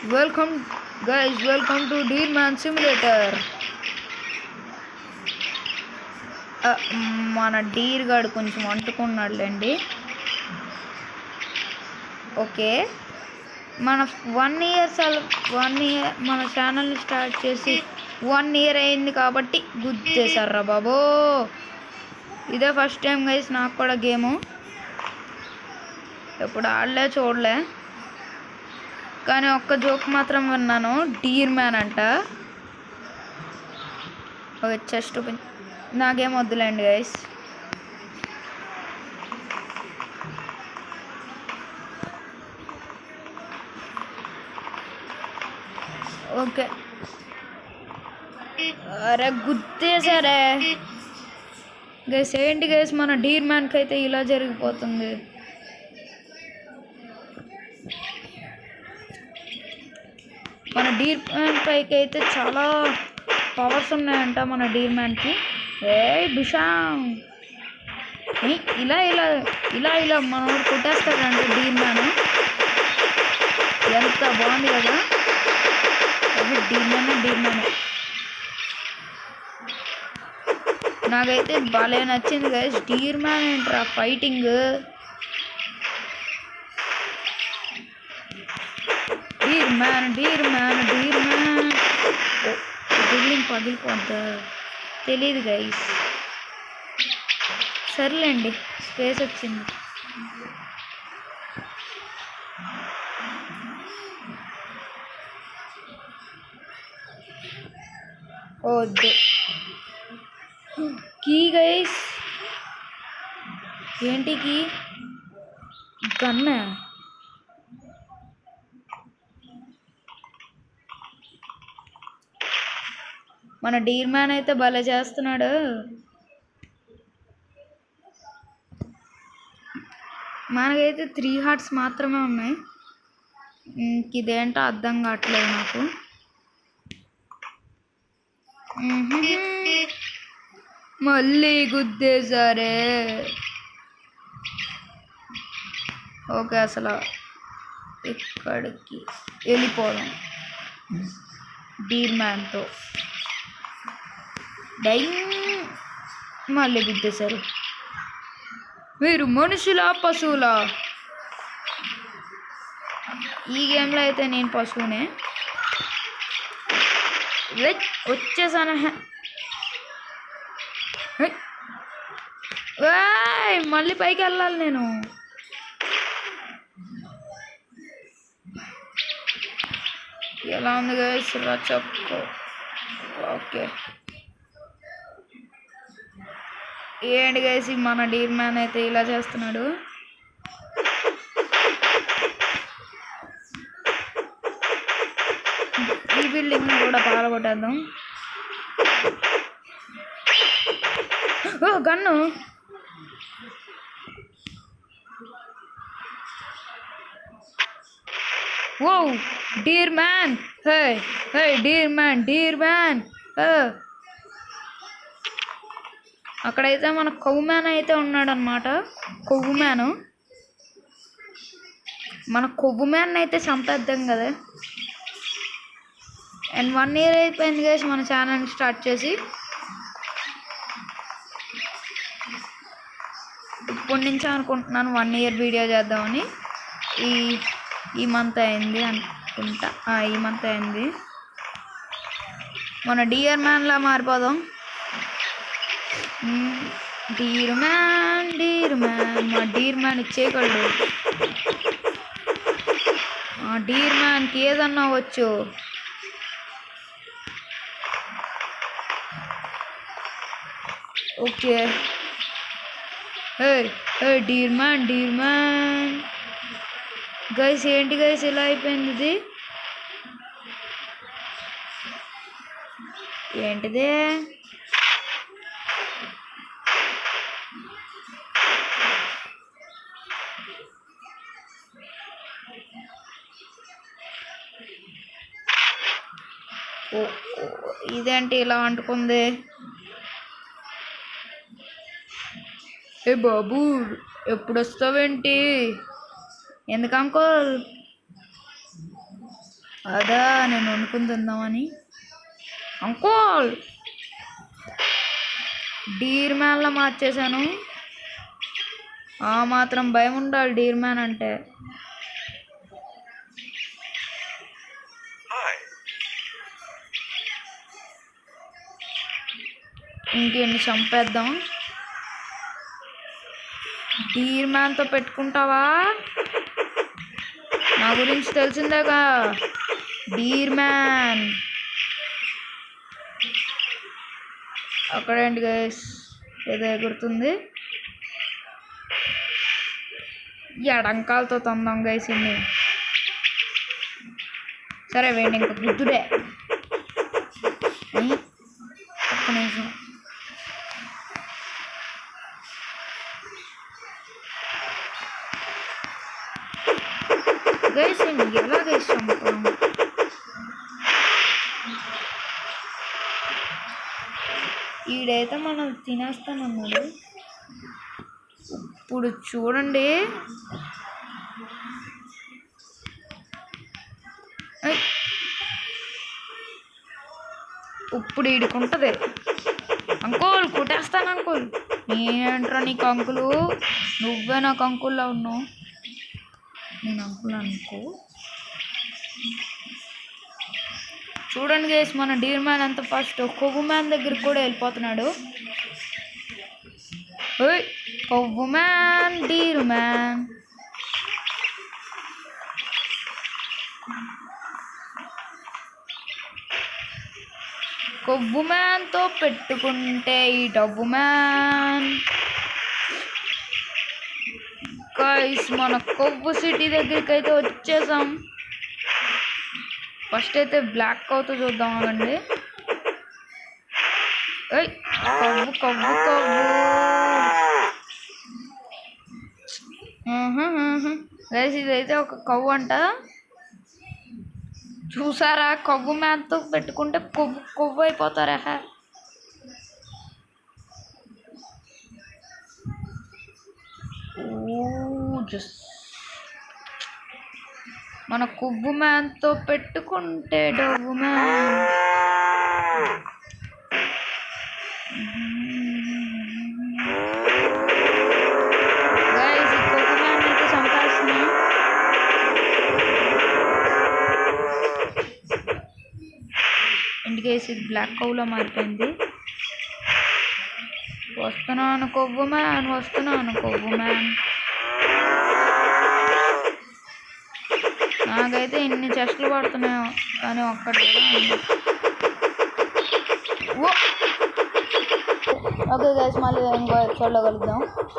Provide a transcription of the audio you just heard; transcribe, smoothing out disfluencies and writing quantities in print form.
Welcome guys, welcome to deer man simulator. మన deer గాడు కొంచెం అంటుకున్నాడులేండి. ఓకే, మన 1 ఇయర్ మన ఛానల్ని స్టార్ట్ చేసి 1 ఇయర్ అయింది కాబట్టి గుర్తేశారా బాబో. ఇదే ఫస్ట్ టైం గైస్ నాకు కూడా గేము. ఎప్పుడు ఆడలే చూడలే, కానీ ఒక్క జోక్ మాత్రం విన్నాను, డీర్ మ్యాన్ అంట. Okay, chest open. నాకేం వద్దులేండి గైస్. ఓకే, అరే గుర్తేసారే గైస్. ఏంటి గైస్, మన డీర్ మ్యాన్కి అయితే ఇలా జరిగిపోతుంది. మన డీర్ మ్యాన్ పైకి అయితే చాలా పవర్స్ ఉన్నాయంట మన డీర్ మ్యాన్కి. బిషాం ఇలా ఇలా ఇలా ఇలా మనోడు కొట్టేస్తాడంట డీర్ మ్యాన్. ఎంత బాగుంది కదా. డీర్ మ్యాన్ నాకైతే భలే నచ్చింది గైస్. డీర్ మ్యాన్ ఏంట్రా ఫైటింగ్. డీర్ మ్యాన్ బిల్డింగ్ పగిలిపోద్దా తెలీదు గైస్. సర్లేండి, స్పేస్ వచ్చింది. వద్దు కీ గైస్. ఏంటి కీ? గన్నా? మన డీర్ మ్యాన్ అయితే భలే చేస్తున్నాడు. మనకైతే 3 హార్ట్స్ మాత్రమే ఉన్నాయి. ఇదేంటో అర్థం కావట్లేదు నాకు. మళ్ళీ గుద్దేశారే. ఓకే, అసలు ఇక్కడికి వెళ్ళిపోదాం డీర్ మ్యాన్తో. మళ్ళీ గుద్దేశారు. మీరు మనుషులా పశువులా? ఈ గేమ్లో అయితే నేను పశువునే. వచ్చేసాను. మళ్ళీ పైకి వెళ్ళాలి నేను. ఎలా ఉంది గైస్? చెప్పు. ఓకే, ఏంటి గైస్ మన డీర్ మ్యాన్ అయితే ఇలా చేస్తున్నాడు. ఈ బిల్డింగ్ కూడా పాల్గొట్టేద్దాం. గన్ను. ఓ డీర్ మ్యాన్. Deer man. అక్కడైతే మన కొవ్వు మ్యాన్ అయితే ఉన్నాడు అనమాట. కొవ్వు మ్యాన్. మన కొవ్వు మ్యాన్ అయితే చంపేద్దాం కదా. అండ్ 1 ఇయర్ అయిపోయింది గైస్ మన ఛానల్ స్టార్ట్ చేసి. ఇప్పటి నుంచి అనుకుంటున్నాను 1 ఇయర్ వీడియో చేద్దామని. ఈ మంత్ అయింది అనుకుంటా. ఈ మంత్ అయింది. మన డియర్ మ్యాన్లా మారిపోదాం. డీర్ మ్యాన్ మా డీర్ మ్యాన్ ఇచ్చేయగలడు. డీర్ మ్యాన్కి ఏదన్నా వచ్చు. Okay, deer man guys. ఏంటి గైస్ ఇలా అయిపోయింది ఇది? ఏంటిదే? ఇదేంటి ఇలా అంటుకుంది? బాబు ఎప్పుడు వస్తావేంటి? ఎందుకు అంకుల్? అదా నేను వండుకుని తిందామని. అంకోల్ డీర్ మ్యాన్లా మార్చేశాను. ఆ మాత్రం భయం ఉండాలి డీర్ మ్యాన్ అంటే. ఇంకేంటి చంపేద్దాం. డీర్ మ్యాన్తో పెట్టుకుంటావా? నా గురించి తెలిసిందేగా డీర్ మ్యాన్. అక్కడేంటి గైస్ ఏదో ఎగురుతుంది. ఎడంకాలతో తొందాం గైస్ ఇన్ని. సరే వేయండి ఇంకా గుద్దుడే. ఒక్క నిమిషం. గైస్ ఎలా గైస్ చంపుతాం? ఈడైతే మనం తినేస్తామన్నాడు. ఇప్పుడు చూడండి. ఇప్పుడు ఈడుకుంటుంది. Uncle కుట్టేస్తాను uncle. నేనేంట్రా నీకు అంకులు? నువ్వే నాకు అంకుల్లా ఉన్నావు. నేను అంకుల్ అనుకో. చూడండి గైస్ మన డీర్ మ్యాన్ అంత ఫస్ట్ కొవ్వు మ్యాన్ దగ్గరికి కూడా వెళ్ళిపోతున్నాడు. కొవ్వు మ్యాన్ డీర్ మ్యాన్. కొవ్వు మ్యాన్తో పెట్టుకుంటే ఈ డవ్వు మ్యాన్. గైస్ మన కొవ్వు సిటీ దగ్గరికి అయితే వచ్చేసాం. ఫస్ట్ అయితే బ్లాక్ కౌతో చూద్దాం అండి. కొవ్వు కొవ్వు కొవ్వు. గైస్ ఇదైతే ఒక కొవ్వు అంట. చూసారా కొవ్వు మ్యాన్తో పెట్టుకుంటే కొవ్వు కొవ్వు అయిపోతారా. మన కొవ్వు మ్యాన్తో పెట్టుకుంటే డవ్వు మ్యాన్. గైస్ ఈ కొవ్వు మ్యాన్ అయితే చంపేస్తున్నా. ఇంటికేసి ఇది బ్లాక్ కౌలో మారిపోయింది. వస్తున్నాను కొవ్వు మ్యాన్, వస్తున్నాను కొవ్వు మ్యాన్. నాకైతే ఇన్ని చెస్ట్లు పడుతున్నాయో కానీ ఒక్కటి కూడా. ఓకే గైస్ మళ్ళీ ఇంకో ఎపిసోడ్లో కలుద్దాం.